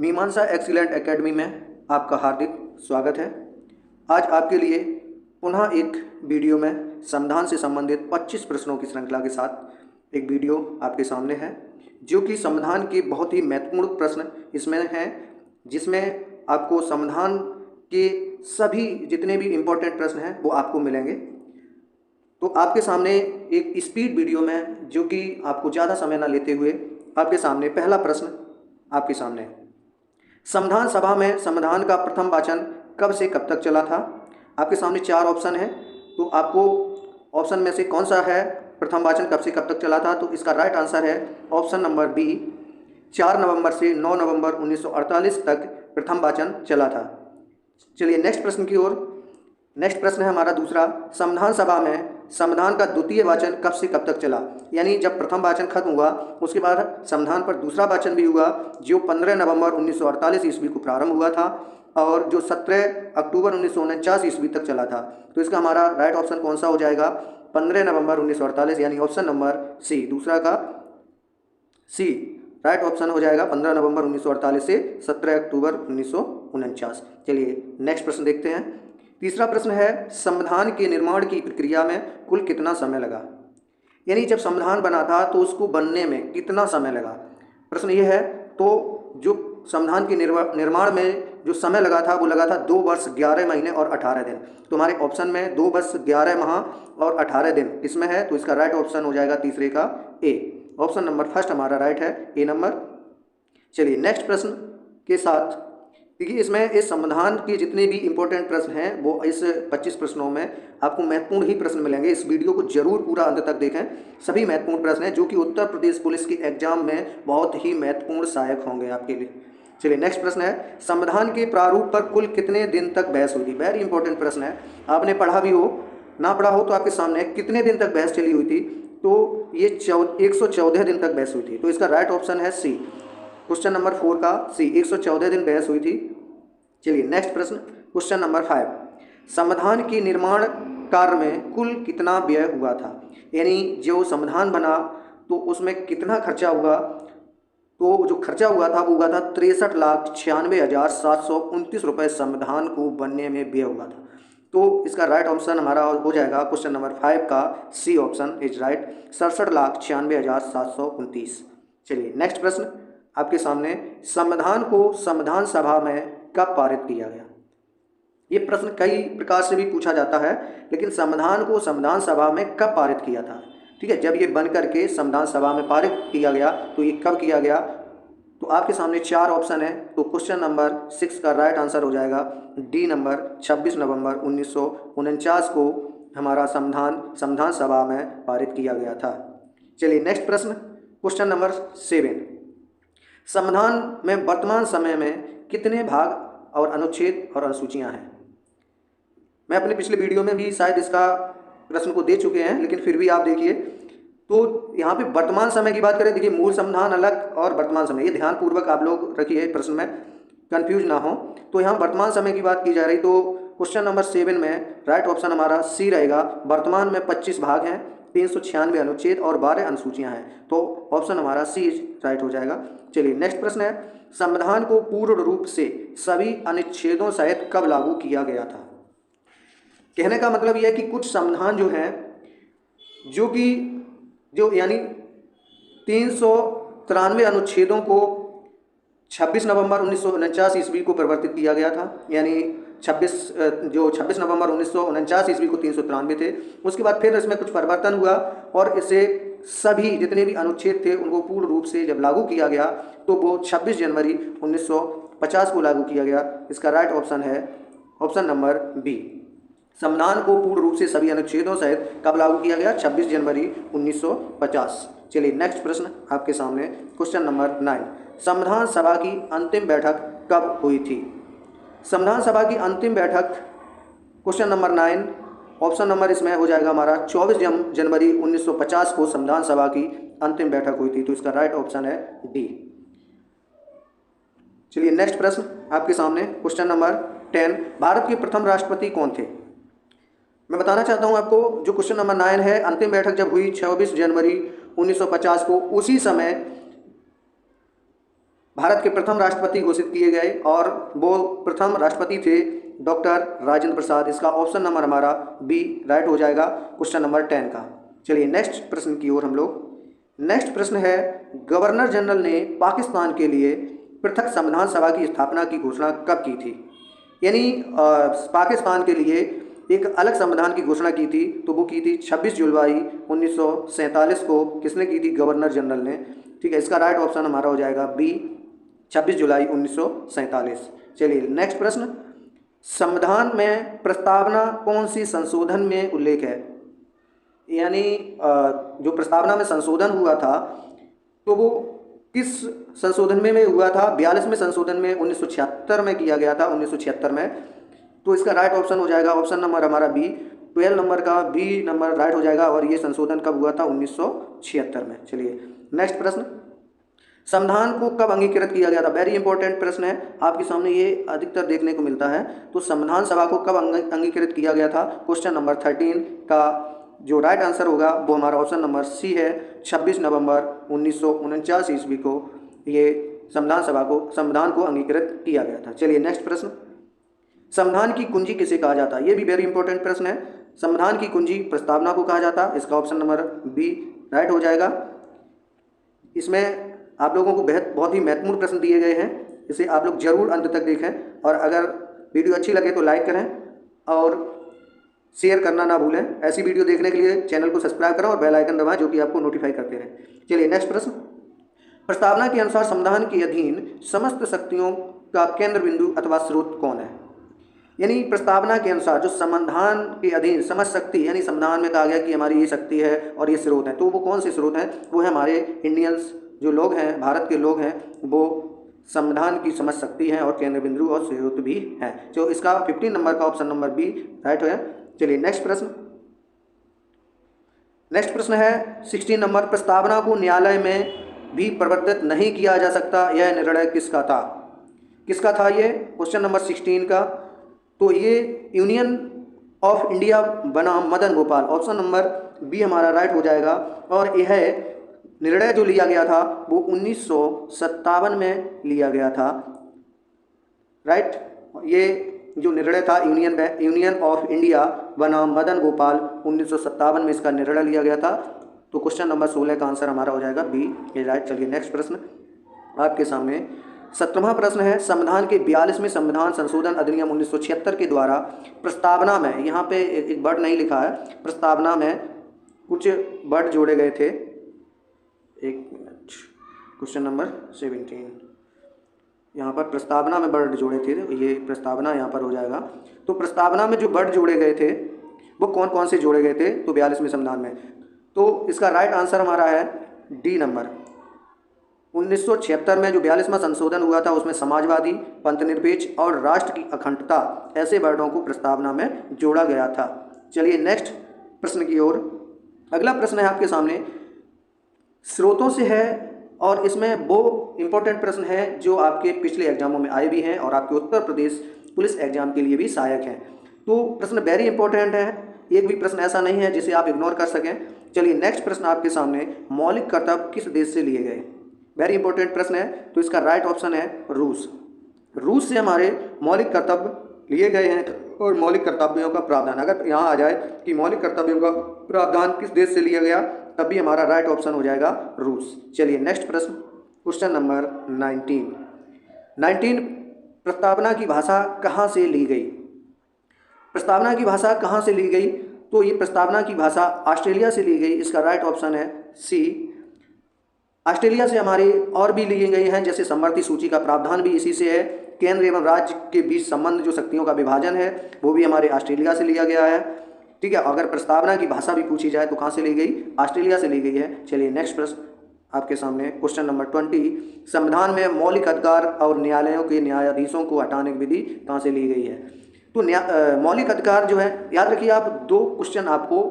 मीमांसा excellent academy में आपका हार्दिक स्वागत है। आज आपके लिए पुनः एक वीडियो में संविधान से संबंधित 25 प्रश्नों की श्रृंखला के साथ एक वीडियो आपके सामने है, जो कि संविधान के बहुत ही महत्वपूर्ण प्रश्न इसमें हैं, जिसमें आपको संविधान के सभी जितने भी इम्पोर्टेंट प्रश्न हैं वो आपको मिलेंगे। तो आपके सामने एक स्पीड वीडियो में, जो कि आपको ज़्यादा समय ना लेते हुए आपके सामने पहला प्रश्न आपके सामने है। संविधान सभा में संविधान का प्रथम वाचन कब से कब तक चला था? आपके सामने 4 ऑप्शन है, तो आपको ऑप्शन में से कौन सा है प्रथम वाचन कब से कब तक चला था? तो इसका राइट आंसर है ऑप्शन नंबर बी, 4 नवंबर से 9 नवंबर 1948 तक प्रथम वाचन चला था। चलिए नेक्स्ट प्रश्न की ओर। नेक्स्ट प्रश्न है हमारा दूसरा, संविधान सभा में संविधान का द्वितीय वाचन कब से कब तक चला? यानी जब प्रथम वाचन खत्म हुआ उसके बाद संविधान पर दूसरा वाचन भी हुआ, जो 15 नवंबर 1948 ईस्वी को प्रारंभ हुआ था और जो 17 अक्टूबर 1949 ईस्वी तक चला था। तो इसका हमारा राइट ऑप्शन कौन सा हो जाएगा? 15 नवंबर 1948, यानी ऑप्शन नंबर सी, दूसरा का सी राइट ऑप्शन हो जाएगा। 15 नवंबर 1948 से 17 अक्टूबर 1949। चलिए नेक्स्ट प्रश्न देखते हैं। तीसरा प्रश्न है, संविधान के निर्माण की प्रक्रिया में कुल कितना समय लगा? यानी जब संविधान बना था तो उसको बनने में कितना समय लगा, प्रश्न ये है। तो जो संविधान के निर्माण में जो समय लगा था वो लगा था 2 वर्ष 11 महीने और 18 दिन। तो हमारे ऑप्शन में 2 वर्ष 11 माह और 18 दिन इसमें है, तो इसका राइट ऑप्शन हो जाएगा तीसरे का ए। ऑप्शन नंबर फर्स्ट हमारा राइट है, ए नंबर। चलिए नेक्स्ट प्रश्न के साथ, देखिए इसमें इस संविधान के जितने भी इंपॉर्टेंट प्रश्न हैं वो इस 25 प्रश्नों में आपको महत्वपूर्ण ही प्रश्न मिलेंगे। इस वीडियो को जरूर पूरा अंत तक देखें। सभी महत्वपूर्ण प्रश्न हैं जो कि उत्तर प्रदेश पुलिस के एग्जाम में बहुत ही महत्वपूर्ण सहायक होंगे आपके लिए। चलिए नेक्स्ट प्रश्न है, संविधान के प्रारूप पर कुल कितने दिन तक बहस हुई थी? वेरी इंपॉर्टेंट प्रश्न है, आपने पढ़ा भी हो ना पढ़ा हो तो आपके सामने कितने दिन तक बहस चली हुई थी? तो ये 114 दिन तक बहस हुई थी। तो इसका राइट ऑप्शन है सी, क्वेश्चन नंबर 4 का सी, 114 दिन बहस हुई थी। चलिए नेक्स्ट प्रश्न, क्वेश्चन नंबर 5, संविधान के निर्माण कार्य में कुल कितना व्यय हुआ था? यानी जो संविधान बना तो उसमें कितना खर्चा हुआ? तो जो खर्चा हुआ था वो हुआ था 63,96,729 रुपये संविधान को बनने में व्यय हुआ था। तो इसका राइट ऑप्शन हमारा हो जाएगा क्वेश्चन नंबर 5 का सी ऑप्शन इज राइट, 67,96,729। चलिए नेक्स्ट प्रश्न आपके सामने, संविधान को संविधान सभा में कब पारित किया गया? ये प्रश्न कई प्रकार से भी पूछा जाता है, लेकिन संविधान को संविधान सभा में कब पारित किया था? ठीक है, जब ये बन करके संविधान सभा में पारित किया गया तो ये कब किया गया? तो आपके सामने 4 ऑप्शन है, तो क्वेश्चन नंबर 6 का राइट आंसर हो जाएगा डी नंबर, 26 नवंबर 1949 को हमारा संविधान सभा में पारित किया गया था। चलिए नेक्स्ट प्रश्न, क्वेश्चन नंबर 7, संविधान में वर्तमान समय में कितने भाग और अनुच्छेद और अनुसूचियां हैं? मैं अपने पिछले वीडियो में भी शायद इसका प्रश्न को दे चुके हैं, लेकिन फिर भी आप देखिए। तो यहाँ पे वर्तमान समय की बात करें, देखिए मूल संविधान अलग और वर्तमान समय, ये ध्यानपूर्वक आप लोग रखिए, प्रश्न में कंफ्यूज ना हो। तो यहाँ वर्तमान समय की बात की जा रही, तो क्वेश्चन नंबर 7 में राइट ऑप्शन हमारा सी रहेगा। वर्तमान में 25 भाग हैं, 396 अनुच्छेद और 12 अनुसूचियाँ हैं, तो ऑप्शन हमारा सी राइट हो जाएगा। चलिए नेक्स्ट प्रश्न है, संविधान को पूर्ण रूप से सभी अनुच्छेदों सहित कब लागू किया गया था? कहने का मतलब यह है कि कुछ संविधान जो हैं जो यानी 393 अनुच्छेदों को 26 नवंबर 1949 ईस्वी को परिवर्तित किया गया था। यानी 26 नवंबर 1949 ईस्वी को 393 थे, उसके बाद फिर इसमें कुछ परिवर्तन हुआ और इसे सभी जितने भी अनुच्छेद थे उनको पूर्ण रूप से जब लागू किया गया तो वो 26 जनवरी 1950 को लागू किया गया। इसका राइट ऑप्शन है ऑप्शन नंबर बी, संविधान को पूर्ण रूप से सभी अनुच्छेदों सहित कब लागू किया गया? 26 जनवरी 1950। चलिए नेक्स्ट प्रश्न आपके सामने, क्वेश्चन नंबर 9, संविधान सभा की अंतिम बैठक कब हुई थी? संविधान सभा की अंतिम बैठक क्वेश्चन नंबर 9, ऑप्शन नंबर इसमें हो जाएगा हमारा 24 जनवरी 1950 को संविधान सभा की अंतिम बैठक हुई थी। तो इसका राइट ऑप्शन है डी। चलिए नेक्स्ट प्रश्न आपके सामने, क्वेश्चन नंबर 10, भारत के प्रथम राष्ट्रपति कौन थे? मैं बताना चाहता हूं आपको, जो क्वेश्चन नंबर 9 है, अंतिम बैठक जब हुई 26 जनवरी 1950 को, उसी समय भारत के प्रथम राष्ट्रपति घोषित किए गए और वो प्रथम राष्ट्रपति थे डॉक्टर राजेंद्र प्रसाद। इसका ऑप्शन नंबर हमारा बी राइट हो जाएगा क्वेश्चन नंबर 10 का। चलिए नेक्स्ट प्रश्न की ओर हम लोग। नेक्स्ट प्रश्न है, गवर्नर जनरल ने पाकिस्तान के लिए पृथक संविधान सभा की स्थापना की घोषणा कब की थी? यानी पाकिस्तान के लिए एक अलग संविधान की घोषणा की थी, तो वो की थी 26 जुलाई 1947 को। किसने की थी? गवर्नर जनरल ने। ठीक है, इसका राइट ऑप्शन हमारा हो जाएगा बी 26 जुलाई 1947। चलिए नेक्स्ट प्रश्न, संविधान में प्रस्तावना कौन सी संशोधन में उल्लेख है? यानी जो प्रस्तावना में संशोधन हुआ था तो वो किस संशोधन में हुआ था? 42वें संशोधन में 1976 में किया गया था, 1976 में। तो इसका राइट ऑप्शन हो जाएगा ऑप्शन नंबर हमारा बी, 12 नंबर का बी नंबर राइट हो जाएगा। और ये संशोधन कब हुआ था? 1976 में। चलिए नेक्स्ट प्रश्न, संविधान को कब अंगीकृत किया गया था? वेरी इंपॉर्टेंट प्रश्न है, आपके सामने ये अधिकतर देखने को मिलता है। तो संविधान सभा को कब अंगीकृत किया गया था? क्वेश्चन नंबर 13 का जो राइट आंसर होगा वो हमारा ऑप्शन नंबर सी है, 26 नवंबर 1949 ईस्वी को ये संविधान को अंगीकृत किया गया था। चलिए नेक्स्ट प्रश्न, संविधान की कुंजी किसे कहा जाता है? ये भी वेरी इंपॉर्टेंट प्रश्न है। संविधान की कुंजी प्रस्तावना को कहा जाता है। इसका ऑप्शन नंबर बी राइट हो जाएगा। इसमें आप लोगों को बहुत ही महत्वपूर्ण प्रश्न दिए गए हैं, इसे आप लोग जरूर अंत तक देखें। और अगर वीडियो अच्छी लगे तो लाइक करें और शेयर करना ना भूलें। ऐसी वीडियो देखने के लिए चैनल को सब्सक्राइब करें और बेल आइकन दबाएं, जो कि आपको नोटिफाई करते रहें। चलिए नेक्स्ट प्रश्न, प्रस्तावना के अनुसार संविधान के अधीन समस्त शक्तियों का केंद्र बिंदु अथवा स्रोत कौन है? यानी प्रस्तावना के अनुसार जो संविधान के अधीन समस्त शक्ति, यानी संविधान में कहा गया कि हमारी ये शक्ति है और ये स्रोत है, तो वो कौन से स्रोत हैं? वो है हमारे इंडियंस जो लोग हैं, भारत के लोग हैं, वो संविधान की समस्त शक्ति हैं और केंद्र बिंदु और स्रोत भी हैं। तो इसका 15 नंबर का ऑप्शन नंबर बी राइट है। चलिए नेक्स्ट प्रश्न है 16 नंबर, प्रस्तावना को न्यायालय में भी परिवर्तित नहीं किया जा सकता, यह निर्णय किसका था? किसका था ये? क्वेश्चन नंबर 16 का। तो ये यूनियन ऑफ इंडिया बनाम Madan Gopal, option number B हमारा राइट हो जाएगा। और यह निर्णय जो लिया गया था वो 1957 में लिया गया था, राइट। ये जो निर्णय था यूनियन ऑफ इंडिया बनाम मदन गोपाल, 1957 में इसका निर्णय लिया गया था। तो क्वेश्चन नंबर 16 का आंसर हमारा हो जाएगा बी, ये राइट। चलिए नेक्स्ट प्रश्न आपके सामने 17वां प्रश्न है, संविधान के 42वें संविधान संशोधन अधिनियम 1976 के द्वारा प्रस्तावना में, यहाँ पे एक वर्ड नहीं लिखा है, प्रस्तावना में कुछ वर्ड जोड़े गए थे। एक मिनट, क्वेश्चन नंबर 17 यहाँ पर प्रस्तावना में वर्ड जोड़े थे, ये प्रस्तावना यहाँ पर हो जाएगा। तो प्रस्तावना में जो वर्ड जोड़े गए थे वो कौन कौन से जोड़े गए थे? तो 42वें संविधान में। तो इसका राइट आंसर हमारा है डी नंबर। 1976 में जो 42वां संशोधन हुआ था उसमें समाजवादी, पंथनिरपेक्ष और राष्ट्र की अखंडता ऐसे वर्डों को प्रस्तावना में जोड़ा गया था। चलिए नेक्स्ट प्रश्न की ओर। अगला प्रश्न है आपके सामने, स्रोतों से है और इसमें वो इम्पोर्टेंट प्रश्न है जो आपके पिछले एग्जामों में आए भी हैं और आपके उत्तर प्रदेश पुलिस एग्जाम के लिए भी सहायक हैं। तो प्रश्न वेरी इंपॉर्टेंट है, एक भी प्रश्न ऐसा नहीं है जिसे आप इग्नोर कर सकें। चलिए नेक्स्ट प्रश्न आपके सामने, मौलिक कर्तव्य किस देश से लिए गए? वेरी इंपॉर्टेंट प्रश्न है। तो इसका राइट ऑप्शन है रूस। रूस से हमारे मौलिक कर्तव्य लिए गए हैं और मौलिक कर्तव्यों का प्रावधान, अगर यहाँ आ जाए कि मौलिक कर्तव्यों का प्रावधान किस देश से लिया गया, तब भी हमारा राइट ऑप्शन हो जाएगा रूस। चलिए नेक्स्ट प्रश्न, क्वेश्चन नंबर 19, प्रस्तावना की भाषा कहाँ से ली गई? प्रस्तावना की भाषा कहाँ से ली गई? तो ये प्रस्तावना की भाषा ऑस्ट्रेलिया से ली गई। इसका राइट ऑप्शन है सी। ऑस्ट्रेलिया से हमारे और भी लिए गए हैं, जैसे समवर्ती सूची का प्रावधान भी इसी से है। केंद्र एवं राज्य के बीच संबंध, जो शक्तियों का विभाजन है, वो भी हमारे ऑस्ट्रेलिया से लिया गया है। ठीक है, अगर प्रस्तावना की भाषा भी पूछी जाए तो कहाँ से ली गई? ऑस्ट्रेलिया से ली गई है। चलिए नेक्स्ट प्रश्न आपके सामने, क्वेश्चन नंबर 20, संविधान में मौलिक अधिकार और न्यायालयों के न्यायाधीशों को हटाने की विधि कहाँ से ली गई है? तो मौलिक अधिकार जो है, याद रखिए आप, दो क्वेश्चन आपको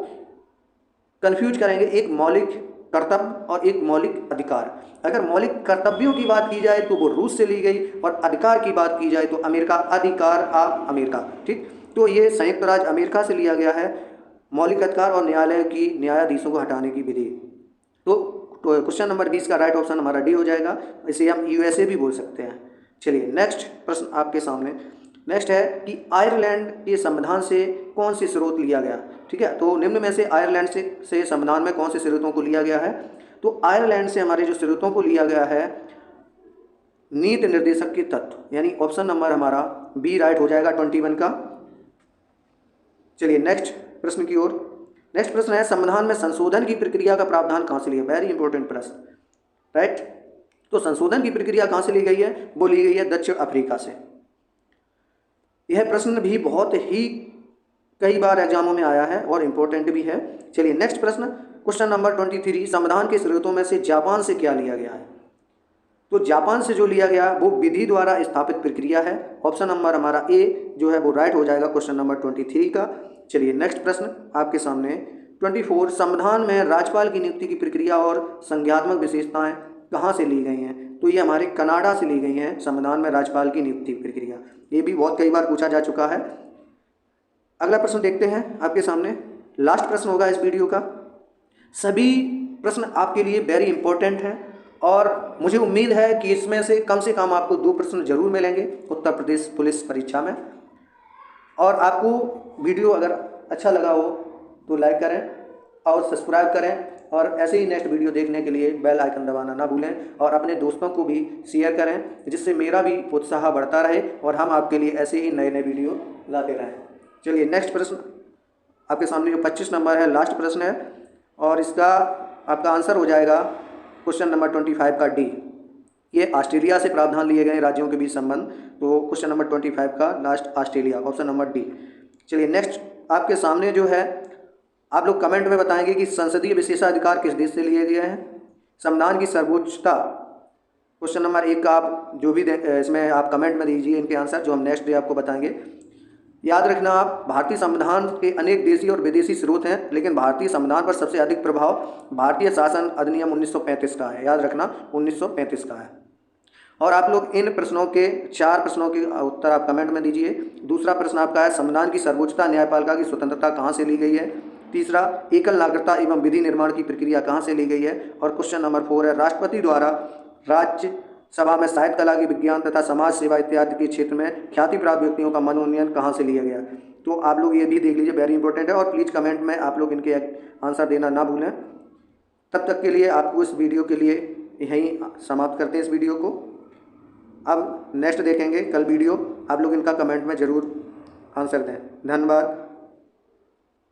कंफ्यूज करेंगे, एक मौलिक कर्तव्य और एक मौलिक अधिकार। अगर मौलिक कर्तव्यों की बात की जाए तो वो रूस से ली गई, और अधिकार की बात की जाए तो अमेरिका, अधिकार ऑफ अमेरिका। ठीक, तो ये संयुक्त राज्य अमेरिका से लिया गया है, मौलिक अधिकार और न्यायालय की न्यायाधीशों को हटाने की विधि। तो तो क्वेश्चन नंबर 20 का राइट ऑप्शन हमारा डी हो जाएगा। इसे हम यूएसए भी बोल सकते हैं। चलिए नेक्स्ट प्रश्न आपके सामने नेक्स्ट है कि आयरलैंड के संविधान से कौन से स्रोत लिया गया। ठीक है, तो निम्न में से आयरलैंड से संविधान में कौन से स्रोतों को लिया गया है। तो आयरलैंड से हमारे जो स्रोतों को लिया गया है नीति निर्देशक के तत्व, यानी ऑप्शन नंबर हमारा बी राइट हो जाएगा 21 का। चलिए नेक्स्ट प्रश्न की ओर। नेक्स्ट प्रश्न है संविधान में संशोधन की प्रक्रिया का प्रावधान कहाँ से लिया। वेरी इंपॉर्टेंट प्रश्न, राइट। तो संशोधन की प्रक्रिया कहाँ से ली गई है, वो ली गई है दक्षिण अफ्रीका से। यह प्रश्न भी बहुत ही कई बार एग्जामों में आया है और इम्पोर्टेंट भी है। चलिए नेक्स्ट प्रश्न, क्वेश्चन नंबर 23, संविधान के स्रोतों में से जापान से क्या लिया गया है। तो जापान से जो लिया गया वो विधि द्वारा स्थापित प्रक्रिया है। ऑप्शन नंबर हमारा ए जो है वो राइट हो जाएगा क्वेश्चन नंबर 23 का। चलिए नेक्स्ट प्रश्न आपके सामने 24, संविधान में राज्यपाल की नियुक्ति की प्रक्रिया और संज्ञात्मक विशेषताएं कहाँ से ली गई हैं। तो ये हमारे कनाडा से ली गई हैं संविधान में राज्यपाल की नियुक्ति प्रक्रिया। ये भी बहुत कई बार पूछा जा चुका है। अगला प्रश्न देखते हैं आपके सामने, लास्ट प्रश्न होगा इस वीडियो का। सभी प्रश्न आपके लिए वेरी इंपॉर्टेंट हैं और मुझे उम्मीद है कि इसमें से कम आपको 2 प्रश्न जरूर मिलेंगे उत्तर प्रदेश पुलिस परीक्षा में। और आपको वीडियो अगर अच्छा लगा हो तो लाइक करें और सब्सक्राइब करें, और ऐसे ही नेक्स्ट वीडियो देखने के लिए बेल आइकन दबाना ना भूलें और अपने दोस्तों को भी शेयर करें, जिससे मेरा भी उत्साह बढ़ता रहे और हम आपके लिए ऐसे ही नए नए वीडियो लाते रहें। चलिए नेक्स्ट प्रश्न आपके सामने जो 25 नंबर है लास्ट प्रश्न है, और इसका आपका आंसर हो जाएगा क्वेश्चन नंबर 25 का डी। ये ऑस्ट्रेलिया से प्रावधान लिए गए राज्यों के बीच संबंध। तो क्वेश्चन नंबर 25 का last Australia, option number D. चलिए नेक्स्ट आपके सामने जो है आप लोग कमेंट में बताएंगे कि संसदीय विशेषाधिकार किस देश से लिए गए हैं। संविधान की सर्वोच्चता क्वेश्चन नंबर 1 का आप जो भी इसमें आप कमेंट में दीजिए इनके आंसर, जो हम नेक्स्ट डे आपको बताएंगे। याद रखना आप, भारतीय संविधान के अनेक देशी और विदेशी स्रोत हैं, लेकिन भारतीय संविधान पर सबसे अधिक प्रभाव भारतीय शासन अधिनियम 1935 का है। याद रखना 1935 का है। और आप लोग इन प्रश्नों के 4 प्रश्नों के उत्तर आप कमेंट में दीजिए। दूसरा प्रश्न आपका है संविधान की सर्वोच्चता न्यायपालिका की स्वतंत्रता कहाँ से ली गई है। तीसरा, एकल नागरिकता एवं विधि निर्माण की प्रक्रिया कहाँ से ली गई है। और क्वेश्चन नंबर 4 है राष्ट्रपति द्वारा राज्य सभा में साहित्य कला की विज्ञान तथा समाज सेवा इत्यादि के क्षेत्र में ख्याति प्राप्त व्यक्तियों का मनोनयन कहाँ से लिया गया। तो आप लोग ये भी देख लीजिए, वेरी इंपॉर्टेंट है। और प्लीज़ कमेंट में आप लोग इनके आंसर देना ना भूलें। तब तक के लिए आपको इस वीडियो के लिए यहीं समाप्त करते हैं इस वीडियो को। अब नेक्स्ट देखेंगे कल वीडियो, आप लोग इनका कमेंट में ज़रूर आंसर दें। धन्यवाद।